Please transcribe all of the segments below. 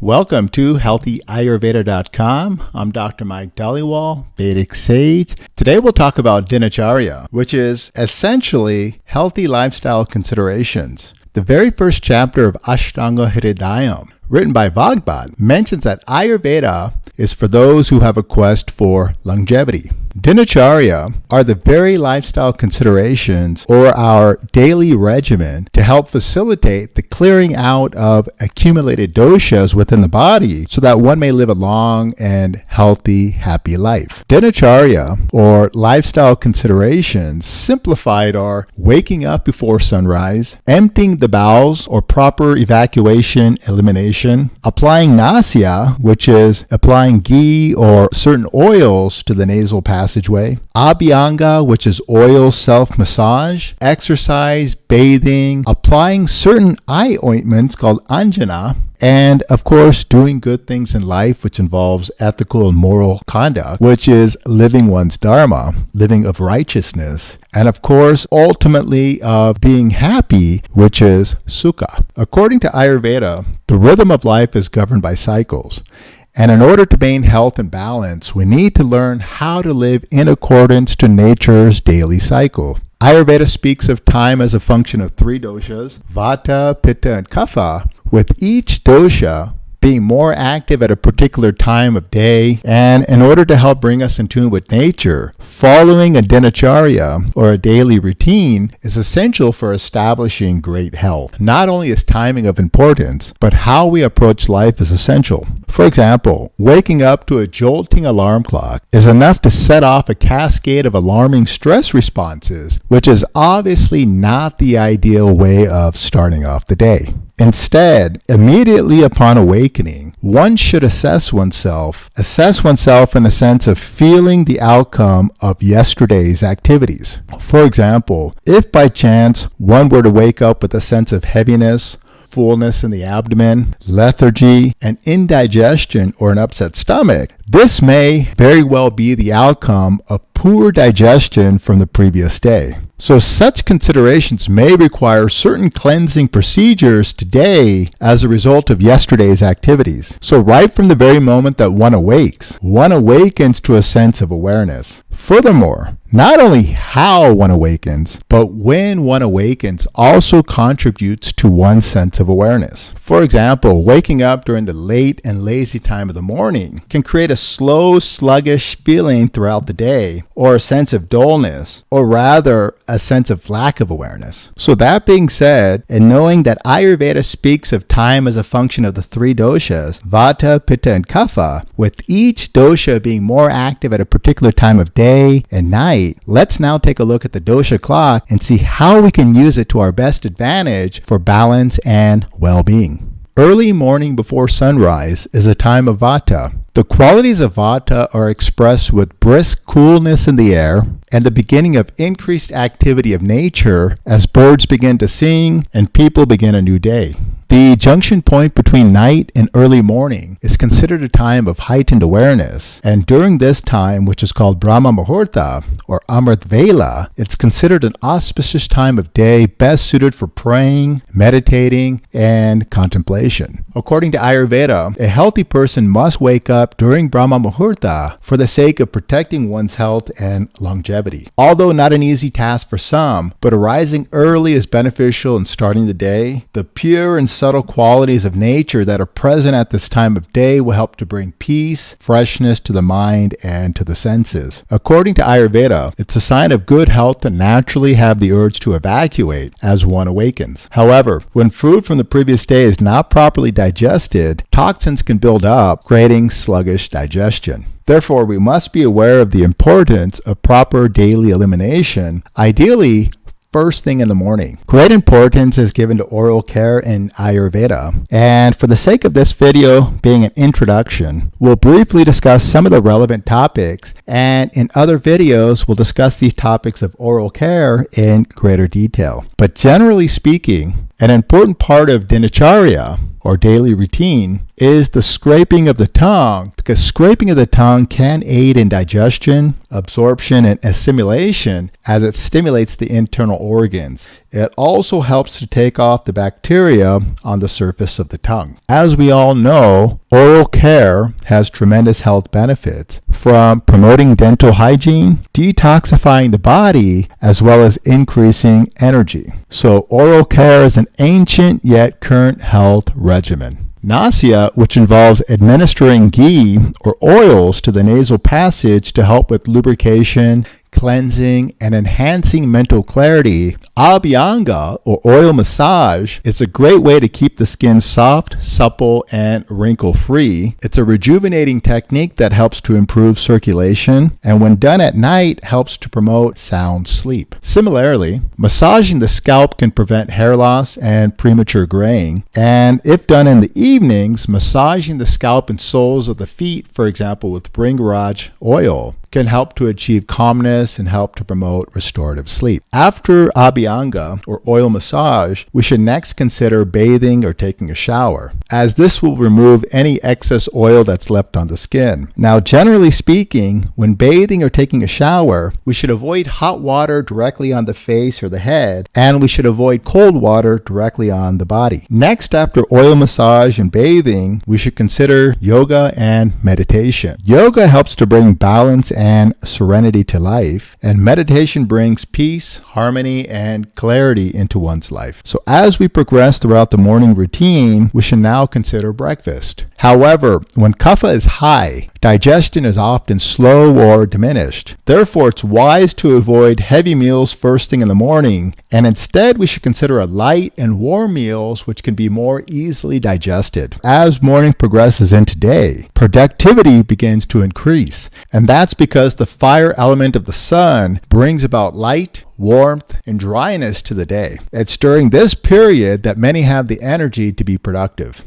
Welcome to HealthyAyurveda.com. I'm Dr. Mike Dhaliwal, Vedic Sage. Today we'll talk about Dinacharya, which is essentially healthy lifestyle considerations. The very first chapter of Ashtanga Hrdayam, written by Bhagavad, mentions that Ayurveda is for those who have a quest for longevity. Dinacharya are the very lifestyle considerations or our daily regimen to help facilitate the clearing out of accumulated doshas within the body so that one may live a long and healthy, happy life. Dinacharya or lifestyle considerations simplified are waking up before sunrise, emptying the bowels or proper evacuation, elimination, applying Nasya, which is applying ghee or certain oils to the nasal passageway, Abhyanga, which is oil self-massage, exercise, bathing, applying certain eye ointments called anjana, and of course doing good things in life, which involves ethical and moral conduct, which is living one's dharma, living of righteousness, and of course ultimately of being happy, which is sukha. According to Ayurveda, the rhythm of life is governed by cycles. And in order to maintain health and balance, we need to learn how to live in accordance to nature's daily cycle. Ayurveda speaks of time as a function of three doshas, vata, pitta, and kapha, with each dosha being more active at a particular time of day. And in order to help bring us in tune with nature, following a dinacharya or a daily routine is essential for establishing great health. Not only is timing of importance, but how we approach life is essential. For example, waking up to a jolting alarm clock is enough to set off a cascade of alarming stress responses, which is obviously not the ideal way of starting off the day. Instead, immediately upon awakening, one should assess oneself in the sense of feeling the outcome of yesterday's activities. For example, if by chance one were to wake up with a sense of heaviness, fullness in the abdomen, lethargy, and indigestion or an upset stomach, this may very well be the outcome of poor digestion from the previous day. So such considerations may require certain cleansing procedures today as a result of yesterday's activities. So right from the very moment that one awakens to a sense of awareness. Furthermore, not only how one awakens, but when one awakens also contributes to one's sense of awareness. For example, waking up during the late and lazy time of the morning can create a slow, sluggish feeling throughout the day, or a sense of dullness, or rather a sense of lack of awareness. So that being said, and knowing that Ayurveda speaks of time as a function of the three doshas, vata, pitta, and kapha, with each dosha being more active at a particular time of day and night, let's now take a look at the dosha clock and see how we can use it to our best advantage for balance and well-being. Early morning before sunrise is a time of vata. The qualities of vata are expressed with brisk coolness in the air and the beginning of increased activity of nature as birds begin to sing and people begin a new day. The junction point between night and early morning is considered a time of heightened awareness, and during this time, which is called Brahma Muhurta or Amrit Vela, it's considered an auspicious time of day best suited for praying, meditating, and contemplation. According to Ayurveda, a healthy person must wake up during Brahma Muhurta for the sake of protecting one's health and longevity. Although not an easy task for some, but arising early is beneficial in starting the day. The pure and subtle qualities of nature that are present at this time of day will help to bring peace, freshness to the mind and to the senses. According to Ayurveda, it's a sign of good health to naturally have the urge to evacuate as one awakens. However, when food from the previous day is not properly digested, toxins can build up, creating sluggish digestion. Therefore, we must be aware of the importance of proper daily elimination, ideally first thing in the morning. Great importance is given to oral care in Ayurveda. And for the sake of this video being an introduction, we'll briefly discuss some of the relevant topics, and in other videos, we'll discuss these topics of oral care in greater detail. But generally speaking, an important part of Dinacharya or daily routine is the scraping of the tongue, because scraping of the tongue can aid in digestion, absorption, and assimilation as it stimulates the internal organs. It also helps to take off the bacteria on the surface of the tongue. As we all know, oral care has tremendous health benefits, from promoting dental hygiene, detoxifying the body, as well as increasing energy. So oral care is an ancient yet current health regimen. Nasya, which involves administering ghee or oils to the nasal passage to help with lubrication, cleansing, and enhancing mental clarity. Abhyanga, or oil massage, is a great way to keep the skin soft, supple, and wrinkle-free. It's a rejuvenating technique that helps to improve circulation, and when done at night, helps to promote sound sleep. Similarly, massaging the scalp can prevent hair loss and premature graying, and if done in the evenings, massaging the scalp and soles of the feet, for example with Bhringraj oil, can help to achieve calmness and help to promote restorative sleep. After Abhyanga, or oil massage, we should next consider bathing or taking a shower, as this will remove any excess oil that's left on the skin. Now, generally speaking, when bathing or taking a shower, we should avoid hot water directly on the face or the head, and we should avoid cold water directly on the body. Next, after oil massage and bathing, we should consider yoga and meditation. Yoga helps to bring balance and serenity to life, and meditation brings peace, harmony, and clarity into one's life. So as we progress throughout the morning routine, we should now consider breakfast. However, when kapha is high, digestion is often slow or diminished. Therefore, it's wise to avoid heavy meals first thing in the morning, and instead we should consider a light and warm meals which can be more easily digested. As morning progresses into day, productivity begins to increase, and that's because the fire element of the sun brings about light, warmth, and dryness to the day. It's during this period that many have the energy to be productive.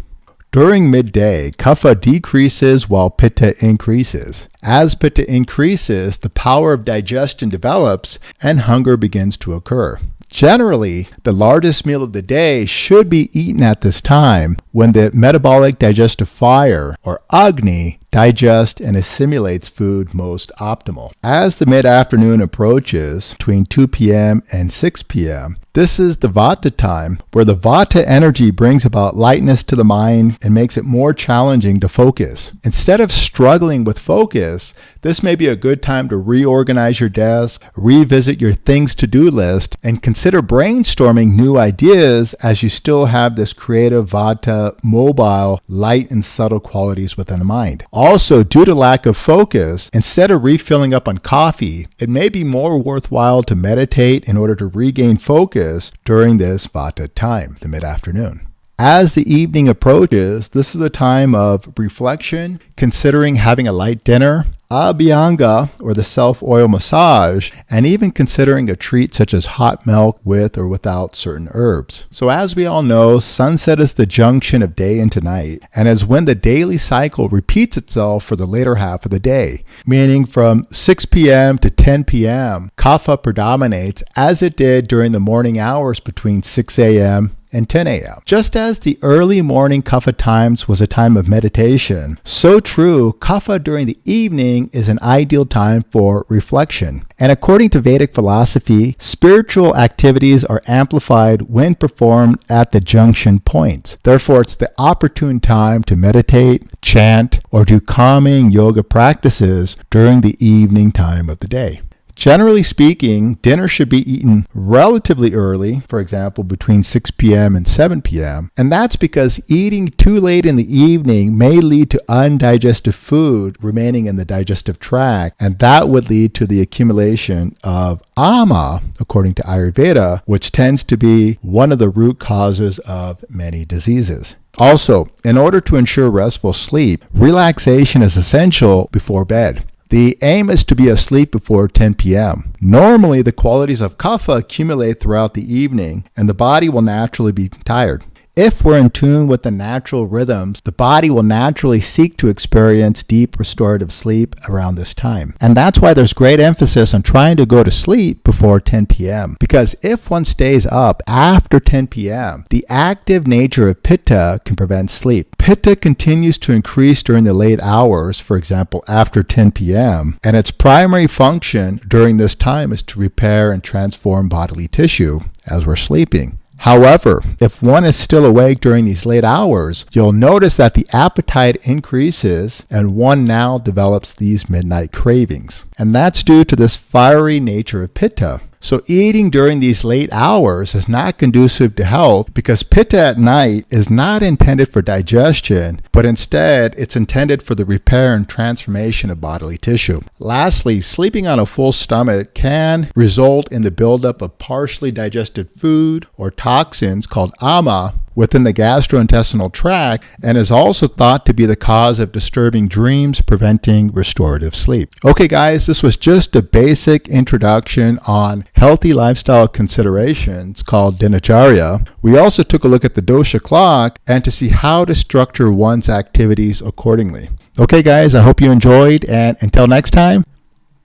During midday, kapha decreases while pitta increases. As pitta increases, the power of digestion develops and hunger begins to occur. Generally, the largest meal of the day should be eaten at this time when the metabolic digestive fire, or Agni, digests and assimilates food most optimal. As the mid-afternoon approaches, between 2 p.m. and 6 p.m., this is the Vata time, where the Vata energy brings about lightness to the mind and makes it more challenging to focus. Instead of struggling with focus, this may be a good time to reorganize your desk, revisit your things to-do list, and consider brainstorming new ideas as you still have this creative Vata, mobile, light and subtle qualities within the mind. Also, due to lack of focus, instead of refilling up on coffee, it may be more worthwhile to meditate in order to regain focus during this Vata time, the mid-afternoon. As the evening approaches, this is a time of reflection, considering having a light dinner, Abhyanga, or the self-oil massage, and even considering a treat such as hot milk with or without certain herbs. So as we all know, sunset is the junction of day into night, and is when the daily cycle repeats itself for the later half of the day, meaning from 6 p.m. to 10 p.m., kapha predominates as it did during the morning hours between 6 a.m. and 10 a.m. Just as the early morning kapha times was a time of meditation, so true, kapha during the evening is an ideal time for reflection. And according to Vedic philosophy, spiritual activities are amplified when performed at the junction points. Therefore, it's the opportune time to meditate, chant, or do calming yoga practices during the evening time of the day. Generally speaking, dinner should be eaten relatively early, for example, between 6 p.m. and 7 p.m. And that's because eating too late in the evening may lead to undigested food remaining in the digestive tract, and that would lead to the accumulation of ama, according to Ayurveda, which tends to be one of the root causes of many diseases. Also, in order to ensure restful sleep, relaxation is essential before bed. The aim is to be asleep before 10 p.m. Normally, the qualities of kapha accumulate throughout the evening, and the body will naturally be tired. If we're in tune with the natural rhythms, the body will naturally seek to experience deep restorative sleep around this time. And that's why there's great emphasis on trying to go to sleep before 10 p.m. Because if one stays up after 10 p.m., the active nature of pitta can prevent sleep. Pitta continues to increase during the late hours, for example, after 10 p.m., and its primary function during this time is to repair and transform bodily tissue as we're sleeping. However, if one is still awake during these late hours, you'll notice that the appetite increases and one now develops these midnight cravings. And that's due to this fiery nature of pitta. So eating during these late hours is not conducive to health because pitta at night is not intended for digestion, but instead it's intended for the repair and transformation of bodily tissue. Lastly, sleeping on a full stomach can result in the buildup of partially digested food or toxins called ama within the gastrointestinal tract and is also thought to be the cause of disturbing dreams, preventing restorative sleep. Okay guys, this was just a basic introduction on healthy lifestyle considerations called Dinacharya. We also took a look at the dosha clock and to see how to structure one's activities accordingly. Okay guys, I hope you enjoyed, and until next time,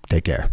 take care.